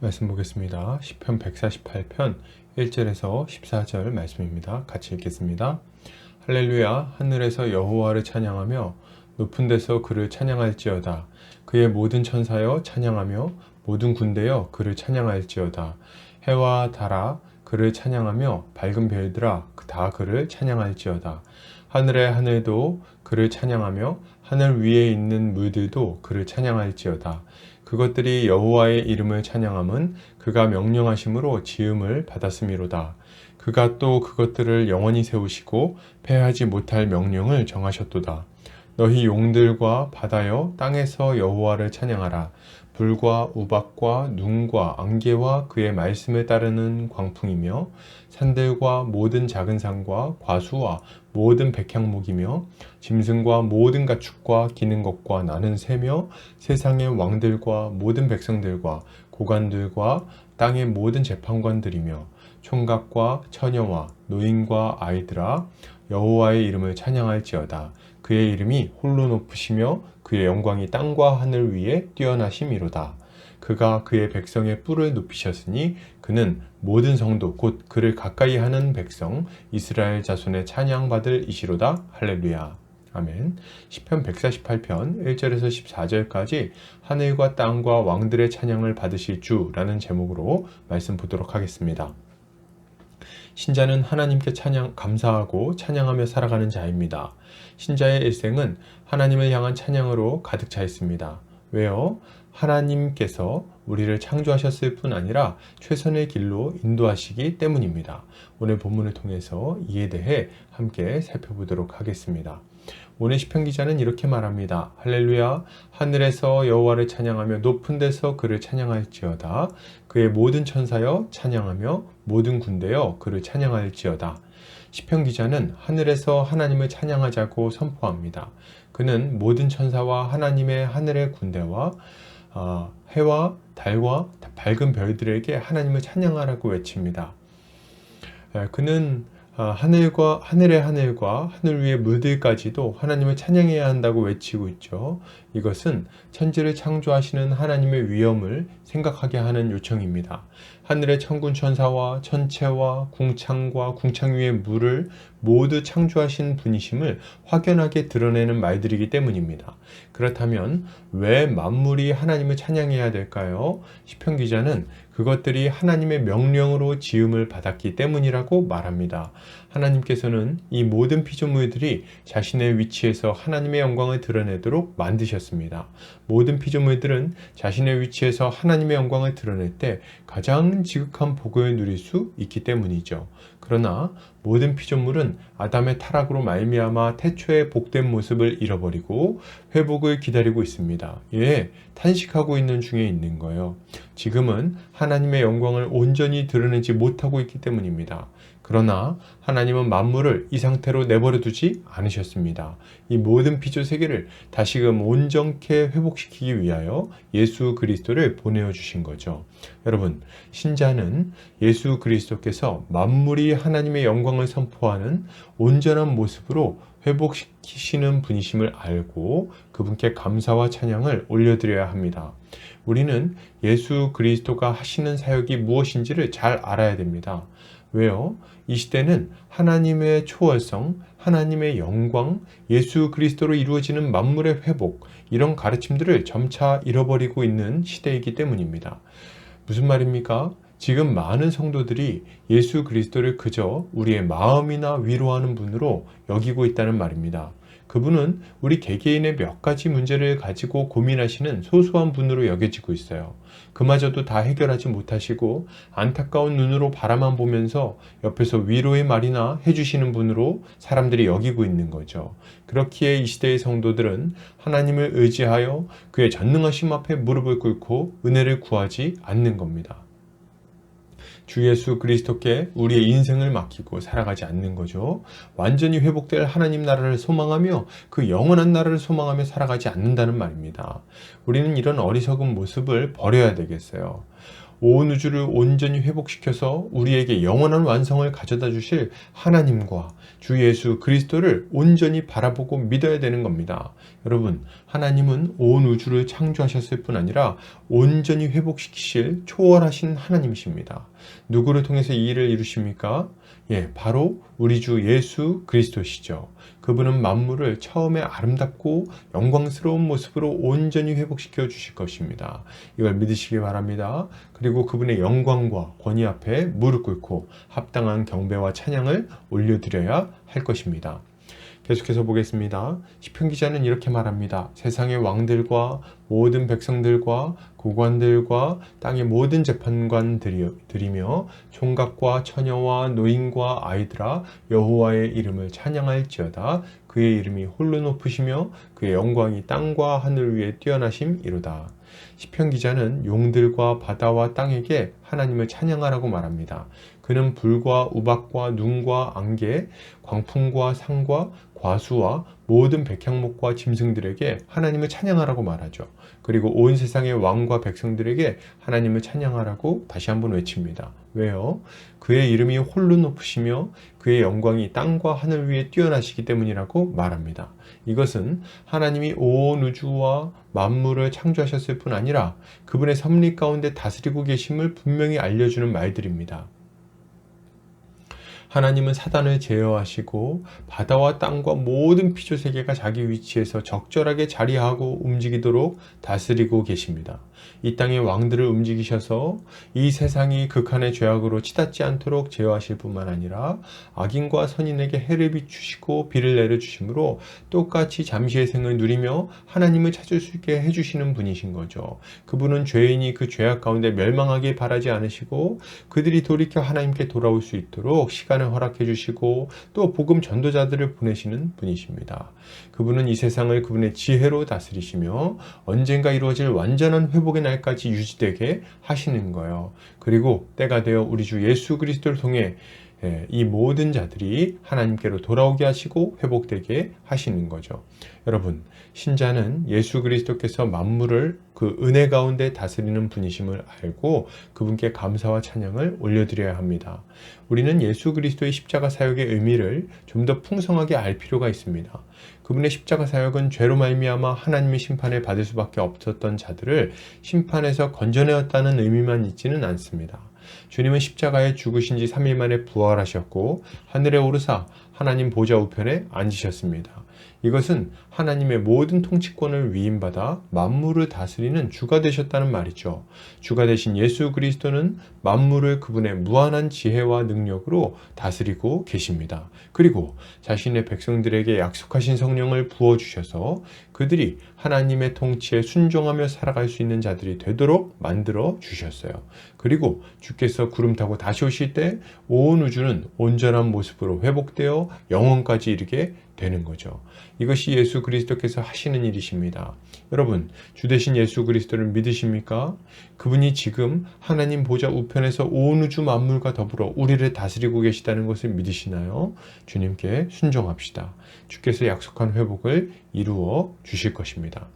말씀 보겠습니다. 시편 148편 1절에서 14절 말씀입니다. 같이 읽겠습니다. 할렐루야. 하늘에서 여호와를 찬양하며 높은 데서 그를 찬양할지어다. 그의 모든 천사여 찬양하며 모든 군대여 그를 찬양할지어다. 해와 달아 그를 찬양하며 밝은 별들아 다 그를 찬양할지어다. 하늘의 하늘도 그를 찬양하며 하늘 위에 있는 물들도 그를 찬양할지어다. 그것들이 여호와의 이름을 찬양함은 그가 명령하심으로 지음을 받았음이로다. 그가 또 그것들을 영원히 세우시고 패하지 못할 명령을 정하셨도다. 너희 용들과 바다여 땅에서 여호와를 찬양하라. 불과 우박과 눈과 안개와 그의 말씀을 따르는 광풍이며 산들과 모든 작은 산과 과수와 모든 백향목이며 짐승과 모든 가축과 기는 것과 나는 새며 세상의 왕들과 모든 백성들과 고관들과 땅의 모든 재판관들이며 총각과 처녀와 노인과 아이들아 여호와의 이름을 찬양할지어다. 그의 이름이 홀로 높으시며 그의 영광이 땅과 하늘 위에 뛰어나심이로다. 그가 그의 백성의 뿔을 높이셨으니 그는 모든 성도 곧 그를 가까이 하는 백성 이스라엘 자손의 찬양받을 이시로다. 할렐루야. 아멘. 시편 148편 1절에서 14절까지 하늘과 땅과 왕들의 찬양을 받으실 주라는 제목으로 말씀 보도록 하겠습니다. 신자는 하나님께 감사하고 찬양하며 살아가는 자입니다. 신자의 일생은 하나님을 향한 찬양으로 가득 차 있습니다. 왜요? 하나님께서 우리를 창조하셨을 뿐 아니라 최선의 길로 인도하시기 때문입니다. 오늘 본문을 통해서 이에 대해 함께 살펴보도록 하겠습니다. 오늘 시편 기자는 이렇게 말합니다. 할렐루야. 하늘에서 여호와를 찬양하며 높은 데서 그를 찬양할지어다. 그의 모든 천사여 찬양하며 모든 군대여 그를 찬양할지어다. 시편 기자는 하늘에서 하나님을 찬양하자고 선포합니다. 그는 모든 천사와 하나님의 하늘의 군대와 해와 달과 밝은 별들에게 하나님을 찬양하라고 외칩니다. 그는 하늘의 하늘과 하늘 위의 물들까지도 하나님을 찬양해야 한다고 외치고 있죠. 이것은 천지를 창조하시는 하나님의 위엄을 생각하게 하는 요청입니다. 하늘의 천군 천사와 천체와 궁창과 궁창 위의 물을 모두 창조하신 분이심을 확연하게 드러내는 말들이기 때문입니다. 그렇다면 왜 만물이 하나님을 찬양해야 될까요? 시편 기자는 그것들이 하나님의 명령으로 지음을 받았기 때문이라고 말합니다. 하나님께서는 이 모든 피조물들이 자신의 위치에서 하나님의 영광을 드러내도록 만드셨습니다. 모든 피조물들은 자신의 위치에서 하나님의 영광을 드러낼 때 가장 지극한 복을 누릴 수 있기 때문이죠. 그러나 모든 피조물은 아담의 타락으로 말미암아 태초의 복된 모습을 잃어버리고 회복을 기다리고 있습니다. 예, 탄식하고 있는 중에 있는 거예요. 지금은 하나님의 영광을 온전히 드러내지 못하고 있기 때문입니다. 그러나 하나님은 만물을 이 상태로 내버려 두지 않으셨습니다. 이 모든 피조 세계를 다시금 온전케 회복시키기 위하여 예수 그리스도를 보내어 주신 거죠. 여러분, 신자는 예수 그리스도께서 만물이 하나님의 영광을 선포하는 온전한 모습으로 회복시키시는 분이심을 알고 그분께 감사와 찬양을 올려드려야 합니다. 우리는 예수 그리스도가 하시는 사역이 무엇인지를 잘 알아야 됩니다. 왜요? 이 시대는 하나님의 초월성, 하나님의 영광, 예수 그리스도로 이루어지는 만물의 회복, 이런 가르침들을 점차 잃어버리고 있는 시대이기 때문입니다. 무슨 말입니까? 지금 많은 성도들이 예수 그리스도를 그저 우리의 마음이나 위로하는 분으로 여기고 있다는 말입니다. 그분은 우리 개개인의 몇 가지 문제를 가지고 고민하시는 소소한 분으로 여겨지고 있어요. 그마저도 다 해결하지 못하시고 안타까운 눈으로 바라만 보면서 옆에서 위로의 말이나 해주시는 분으로 사람들이 여기고 있는 거죠. 그렇기에 이 시대의 성도들은 하나님을 의지하여 그의 전능하심 앞에 무릎을 꿇고 은혜를 구하지 않는 겁니다. 주 예수 그리스도께 우리의 인생을 맡기고 살아가지 않는 거죠. 완전히 회복될 하나님 나라를 소망하며 그 영원한 나라를 소망하며 살아가지 않는다는 말입니다. 우리는 이런 어리석은 모습을 버려야 되겠어요. 온 우주를 온전히 회복시켜서 우리에게 영원한 완성을 가져다 주실 하나님과 주 예수 그리스도를 온전히 바라보고 믿어야 되는 겁니다. 여러분, 하나님은 온 우주를 창조하셨을 뿐 아니라 온전히 회복시키실 초월하신 하나님이십니다. 누구를 통해서 이 일을 이루십니까? 바로 우리 주 예수 그리스도시죠. 그분은 만물을 처음에 아름답고 영광스러운 모습으로 온전히 회복시켜 주실 것입니다. 이걸 믿으시기 바랍니다. 그리고 그분의 영광과 권위 앞에 무릎 꿇고 합당한 경배와 찬양을 올려드려야 할 것입니다. 계속해서 보겠습니다. 시편 기자는 이렇게 말합니다. 세상의 왕들과 모든 백성들과 고관들과 땅의 모든 재판관들이며 총각과 처녀와 노인과 아이들아 여호와의 이름을 찬양할지어다. 그의 이름이 홀로 높으시며 그의 영광이 땅과 하늘 위에 뛰어나심이로다. 시편 기자는 용들과 바다와 땅에게 하나님을 찬양하라고 말합니다. 그는 불과 우박과 눈과 안개, 광풍과 상과 과수와 모든 백향목과 짐승들에게 하나님을 찬양하라고 말하죠. 그리고 온 세상의 왕과 백성들에게 하나님을 찬양하라고 다시 한번 외칩니다. 왜요? 그의 이름이 홀로 높으시며 그의 영광이 땅과 하늘 위에 뛰어나시기 때문이라고 말합니다. 이것은 하나님이 온 우주와 만물을 창조하셨을 뿐 아니라 그분의 섭리 가운데 다스리고 계심을 분명히 알려주는 말들입니다. 하나님은 사단을 제어하시고 바다와 땅과 모든 피조세계가 자기 위치에서 적절하게 자리하고 움직이도록 다스리고 계십니다. 이 땅의 왕들을 움직이셔서 이 세상이 극한의 죄악으로 치닫지 않도록 제어하실 뿐만 아니라 악인과 선인에게 해를 비추시고 비를 내려주심으로 똑같이 잠시의 생을 누리며 하나님을 찾을 수 있게 해주시는 분이신 거죠. 그분은 죄인이 그 죄악 가운데 멸망하길 바라지 않으시고 그들이 돌이켜 하나님께 돌아올 수 있도록 시간을 허락해 주시고 또 복음 전도자들을 보내시는 분이십니다. 그분은 이 세상을 그분의 지혜로 다스리시며 언젠가 이루어질 완전한 회복의 날까지 유지되게 하시는 거예요. 그리고 때가 되어 우리 주 예수 그리스도를 통해 이 모든 자들이 하나님께로 돌아오게 하시고 회복되게 하시는 거죠. 여러분, 신자는 예수 그리스도께서 만물을 그 은혜 가운데 다스리는 분이심을 알고 그분께 감사와 찬양을 올려드려야 합니다. 우리는 예수 그리스도의 십자가 사역의 의미를 좀 더 풍성하게 알 필요가 있습니다. 그분의 십자가 사역은 죄로 말미암아 하나님의 심판을 받을 수밖에 없었던 자들을 심판에서 건져내었다는 의미만 있지는 않습니다. 주님은 십자가에 죽으신 지 3일 만에 부활하셨고 하늘에 오르사 하나님 보좌 우편에 앉으셨습니다. 이것은 하나님의 모든 통치권을 위임받아 만물을 다스리는 주가 되셨다는 말이죠. 주가 되신 예수 그리스도는 만물을 그분의 무한한 지혜와 능력으로 다스리고 계십니다. 그리고 자신의 백성들에게 약속하신 성령을 부어주셔서 그들이 하나님의 통치에 순종하며 살아갈 수 있는 자들이 되도록 만들어 주셨어요. 그리고 주께서 구름 타고 다시 오실 때 온 우주는 온전한 모습으로 회복되어 영원까지 이르게 되는 거죠. 이것이 예수 그리스도께서 하시는 일이십니다. 여러분, 주 되신 예수 그리스도를 믿으십니까? 그분이 지금 하나님 보좌 우편에서 온 우주 만물과 더불어 우리를 다스리고 계시다는 것을 믿으시나요? 주님께 순종합시다. 주께서 약속한 회복을 이루어 주실 것입니다.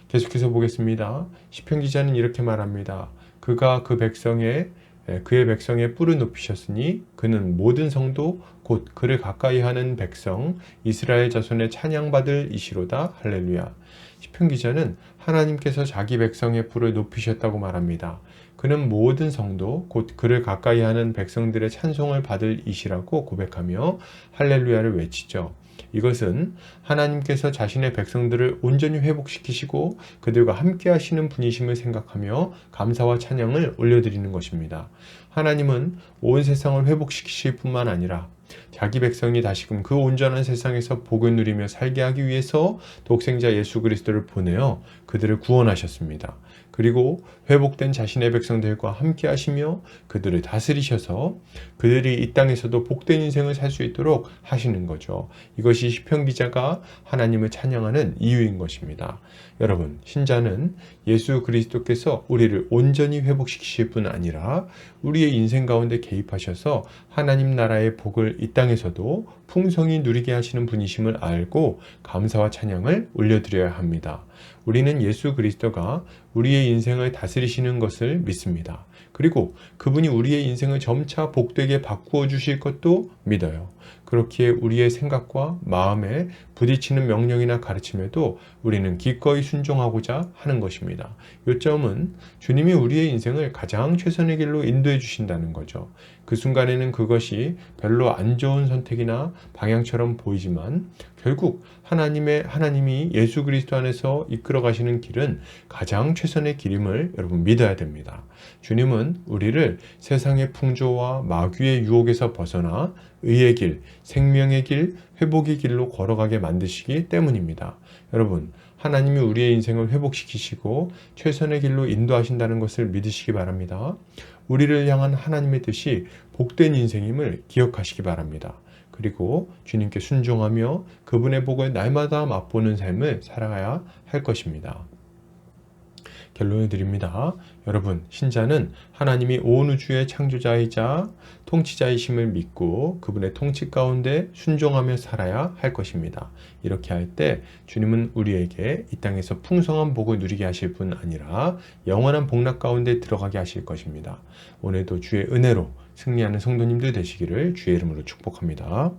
계속해서 보겠습니다. 시편 기자는 이렇게 말합니다. 그가 그의 백성의 뿔을 높이셨으니 그는 모든 성도 곧 그를 가까이 하는 백성 이스라엘 자손의 찬양받을 이시로다. 할렐루야. 시편 기자는 하나님께서 자기 백성의 뿔을 높이셨다고 말합니다. 그는 모든 성도 곧 그를 가까이 하는 백성들의 찬송을 받을 이시라고 고백하며 할렐루야를 외치죠. 이것은 하나님께서 자신의 백성들을 온전히 회복시키시고 그들과 함께 하시는 분이심을 생각하며 감사와 찬양을 올려드리는 것입니다. 하나님은 온 세상을 회복시키실 뿐만 아니라 자기 백성이 다시금 그 온전한 세상에서 복을 누리며 살게 하기 위해서 독생자 예수 그리스도를 보내어 그들을 구원하셨습니다. 그리고 회복된 자신의 백성들과 함께 하시며 그들을 다스리셔서 그들이 이 땅에서도 복된 인생을 살 수 있도록 하시는 거죠. 이것이 시편 기자가 하나님을 찬양하는 이유인 것입니다. 여러분, 신자는 예수 그리스도께서 우리를 온전히 회복시키실 뿐 아니라 우리의 인생 가운데 개입하셔서 하나님 나라의 복을 이 땅에서도 풍성히 누리게 하시는 분이심을 알고 감사와 찬양을 올려드려야 합니다. 우리는 예수 그리스도가 우리의 인생을 다스리시는 것을 믿습니다. 그리고 그분이 우리의 인생을 점차 복되게 바꾸어 주실 것도 믿어요. 그렇기에 우리의 생각과 마음에 부딪히는 명령이나 가르침에도 우리는 기꺼이 순종하고자 하는 것입니다. 요점은 주님이 우리의 인생을 가장 최선의 길로 인도해 주신다는 거죠. 그 순간에는 그것이 별로 안 좋은 선택이나 방향처럼 보이지만 결국 하나님이 예수 그리스도 안에서 이끌어 가시는 길은 가장 최선의 길임을 여러분 믿어야 됩니다. 주님은 우리를 세상의 풍조와 마귀의 유혹에서 벗어나 의의 길, 생명의 길, 회복의 길로 걸어가게 만드시기 때문입니다. 여러분, 하나님이 우리의 인생을 회복시키시고 최선의 길로 인도하신다는 것을 믿으시기 바랍니다. 우리를 향한 하나님의 뜻이 복된 인생임을 기억하시기 바랍니다. 그리고 주님께 순종하며 그분의 복을 날마다 맛보는 삶을 살아가야 할 것입니다. 결론을 드립니다. 여러분, 신자는 하나님이 온 우주의 창조자이자 통치자이심을 믿고 그분의 통치 가운데 순종하며 살아야 할 것입니다. 이렇게 할 때 주님은 우리에게 이 땅에서 풍성한 복을 누리게 하실 뿐 아니라 영원한 복락 가운데 들어가게 하실 것입니다. 오늘도 주의 은혜로 승리하는 성도님들 되시기를 주의 이름으로 축복합니다.